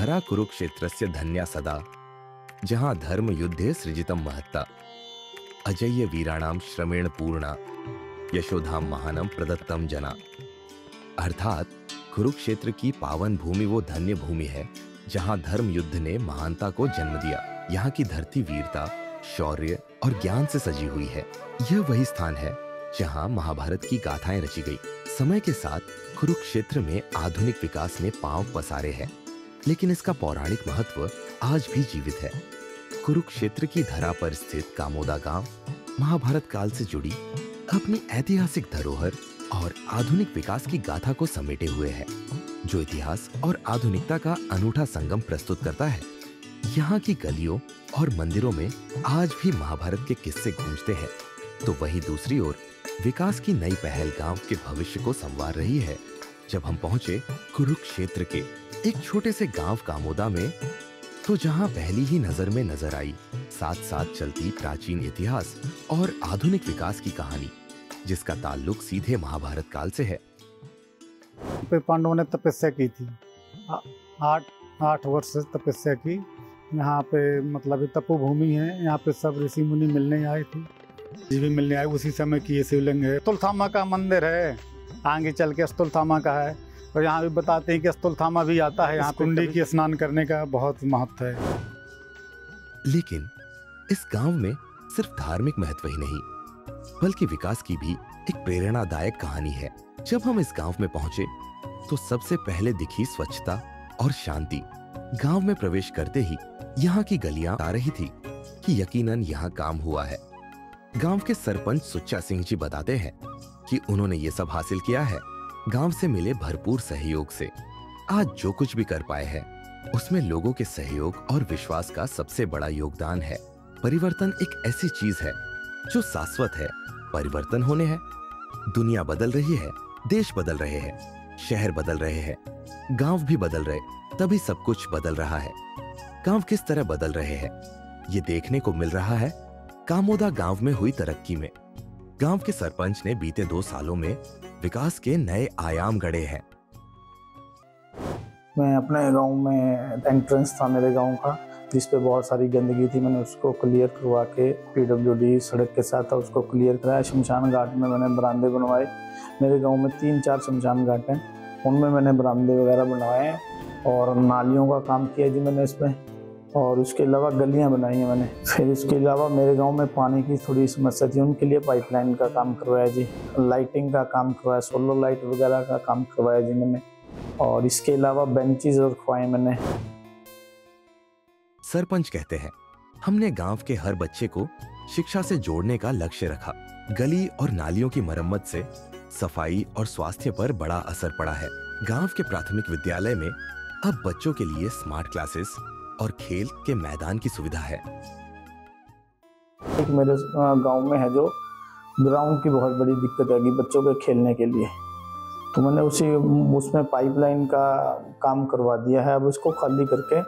धरा कुरुक्षेत्रस्य धन्या सदा, जहां धर्म युद्धे सृजितम महत्ता, अजय्य वीराणाम श्रमेण पूर्णा, यशोधाम महानम प्रदत्तम जना। अर्थात कुरुक्षेत्र की पावन भूमि वो धन्य भूमि है जहां धर्म युद्ध ने महानता को जन्म दिया। यहाँ की धरती वीरता, शौर्य और ज्ञान से सजी हुई है। यह वही स्थान है जहां महाभारत की गाथाएं रची गई। समय के साथ कुरुक्षेत्र में आधुनिक विकास ने पांव पसारे हैं, लेकिन इसका पौराणिक महत्व आज भी जीवित है। कुरुक्षेत्र की धरा पर स्थित कामोदा गांव महाभारत काल से जुड़ी अपनी ऐतिहासिक धरोहर और आधुनिक विकास की गाथा को समेटे हुए है, जो इतिहास और आधुनिकता का अनूठा संगम प्रस्तुत करता है। यहाँ की गलियों और मंदिरों में आज भी महाभारत के किस्से गूंजते हैं, तो वहीं दूसरी ओर विकास की नई पहल गांव के भविष्य को संवार रही है। जब हम पहुंचे कुरुक्षेत्र के एक छोटे से गांव कामोदा में, तो जहां पहली ही नजर में नजर आई साथ साथ चलती प्राचीन इतिहास और आधुनिक विकास की कहानी, जिसका ताल्लुक सीधे महाभारत काल से है। पांडवों ने तपस्या की थी, 8 वर्ष से तपस्या की। यहाँ पे मतलब तपो भूमि है, यहाँ पे सब ऋषि मुनि मिलने आए थे, भी मिलने आए। उसी समय की ये शिवलिंग है। अस्तुलथामा का मंदिर है, आगे चल के अस्तुलथामा का है। और यहाँ भी बताते हैं कि अस्तुलथामा भी आता है, यहाँ कुंडी की स्नान करने का बहुत महत्व है। लेकिन इस गांव में सिर्फ धार्मिक महत्व ही नहीं, बल्कि विकास की भी एक प्रेरणादायक कहानी है। जब हम इस गांव में पहुंचे, तो सबसे पहले दिखी स्वच्छता और शांति। गांव में प्रवेश करते ही यहाँ की गलियां आ रही थी कि यकीनन यहाँ काम हुआ है। गांव के सरपंच सुच्चा सिंह जी बताते हैं कि उन्होंने ये सब हासिल किया है गांव से मिले भरपूर सहयोग से। आज जो कुछ भी कर पाए हैं, उसमें लोगों के सहयोग और विश्वास का सबसे बड़ा योगदान है। परिवर्तन एक ऐसी चीज है जो शाश्वत है। परिवर्तन होने हैं, दुनिया बदल रही है, देश बदल रहे हैं, शहर बदल रहे हैं, गांव भी बदल रहे, तभी सब कुछ बदल रहा है। गांव किस तरह बदल रहे हैं, ये देखने को मिल रहा है कामोदा गांव में हुई तरक्की में। गांव के सरपंच ने बीते 2 सालों में विकास के नए आयाम गढ़े हैं। मैं अपने गांव में एंट्रेंस था मेरे गांव का, जिस पे बहुत सारी गंदगी थी, मैंने उसको क्लियर करवा के पीडब्ल्यूडी सड़क के साथ था, उसको क्लियर कराया। शमशान घाट में मैंने बरामदे बनवाए। मेरे गांव में 3-4 शमशान घाट हैं, उनमें मैंने बरामदे वगैरह बनवाए हैं। और नालियों का काम किया जी मैंने इसमें, और उसके अलावा गलियां बनाई हैं मैंने। फिर इसके अलावा मेरे गांव में पानी की थोड़ी समस्या थी, उनके लिए पाइपलाइन का काम करवाया जी, लाइटिंग का काम करवाया, सोलर लाइट वगैरह का काम करवाया जी मैंने। और इसके अलावा बेंचेस रखवाए मैंने। सरपंच कहते हैं, हमने गांव के हर बच्चे को शिक्षा से जोड़ने का लक्ष्य रखा। गली और नालियों की मरम्मत से सफाई और स्वास्थ्य पर बड़ा असर पड़ा है। गांव के प्राथमिक विद्यालय में अब बच्चों के लिए स्मार्ट क्लासेस और खेल के मैदान की सुविधा है। एक मेरे गांव में है जो ग्राउंड की बहुत बड़ी दिक्कत है बच्चों के खेलने के लिए, तो मैंने उसमें पाइपलाइन का काम करवा दिया है। अब उसको खाली करके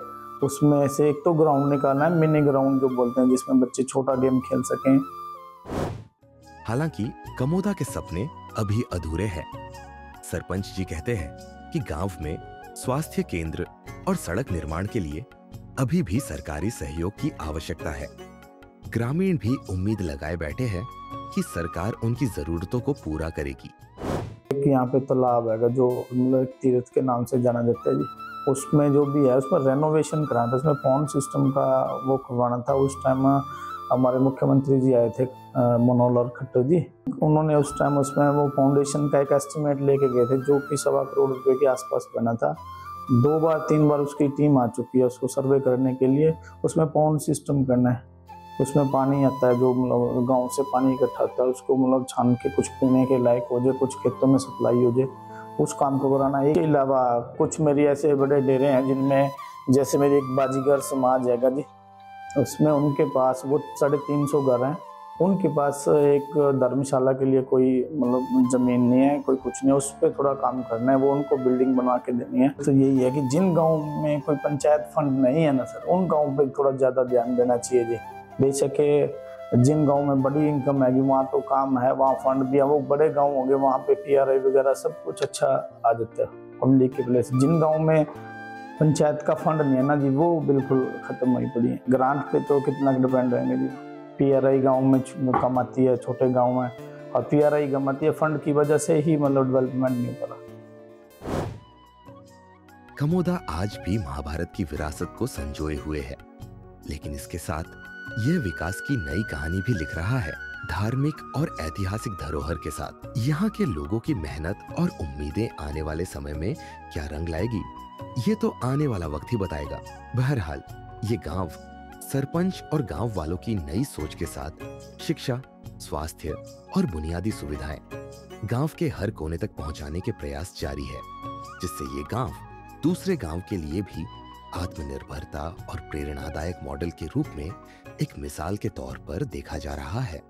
उसमें से एक तो ग्राउंड निकालना है, मिनी ग्राउंड जो बोलते हैं, जिसमें बच्चे छोटा गेम खेल सकें। हालांकि कमोदा के सपने अभी अधूरे हैं। सरपंच जी कहते हैं कि गांव में स्वास्थ्य केंद्र और सड़क निर्माण के लिए अभी भी सरकारी सहयोग की आवश्यकता है। ग्रामीण भी उम्मीद लगाए बैठे हैं कि सरकार उनकी जरूरतों को पूरा करेगी। यहाँ पे तालाब है जो तीर्थ के नाम से जाना जाता है जी, उसमें जो भी है उसमें रेनोवेशन कराना था, उसमें पॉन्ड सिस्टम का वो करवाना था। उस टाइम हमारे मुख्यमंत्री जी आए थे, मनोहर लाल खट्टर जी, उन्होंने उस टाइम उसमें वो फाउंडेशन का एक एस्टिमेट लेके गए थे, जो कि 1.25 करोड़ रुपए के आसपास बना था। 2-3 बार उसकी टीम आ चुकी है उसको सर्वे करने के लिए। उसमें पॉन्ड सिस्टम करना है, उसमें पानी आता है जो मतलब गांव से पानी इकट्ठा होता है, उसको मतलब छान के कुछ पीने के लायक हो जाए, कुछ खेतों में सप्लाई हो जाए, उस काम को कराना है। इसके अलावा कुछ मेरी ऐसे बड़े डेरे हैं जिनमें, जैसे मेरी एक बाजीगर समाज है जी, उसमें उनके पास वो 350 घर हैं, उनके पास एक धर्मशाला के लिए कोई मतलब जमीन नहीं है, कोई कुछ नहीं है, उस पर थोड़ा काम करना है, वो उनको बिल्डिंग बना के देनी है। तो यही है कि जिन गाँव में कोई पंचायत फंड नहीं है ना सर, उन गाँव पे थोड़ा ज़्यादा ध्यान देना चाहिए जी। बेशक जिन गाँव में बड़ी इनकम है वहाँ तो काम है, वहाँ फंड भी है, वो बड़े गाँव होंगे वहाँ पे PRI वगैरह सब कुछ अच्छा आ जाता है पब्लिक के प्लेस। जिन गाँव में पंचायत का फंड नहीं है ना जी, वो बिल्कुल खत्म हुई पड़ी है। ग्रांट पे तो कितना डिपेंड रहेंगे जी। पीआरआई गांव में कमाती है, छोटे गांव में, और पीआरआई कमाती है, फंड की वजह से ही मतलब डेवलपमेंट नहीं हो पा रहा। कमोदा आज भी महाभारत की विरासत को संजोए हुए है, लेकिन इसके साथ यह विकास की नई कहानी भी लिख रहा है, धार्मिक और ऐतिहासिक धरोहर के साथ। यहाँ के लोगों की मेहनत और उम्मीदें आने वाले समय में क्या रंग लाएगी, ये तो आने वाला वक्त ही बताएगा। बहरहाल ये गांव सरपंच और गांव वालों की नई सोच के साथ शिक्षा, स्वास्थ्य और बुनियादी सुविधाएं गांव के हर कोने तक पहुंचाने के प्रयास जारी है, जिससे ये गांव दूसरे गांव के लिए भी आत्मनिर्भरता और प्रेरणादायक मॉडल के रूप में एक मिसाल के तौर पर देखा जा रहा है।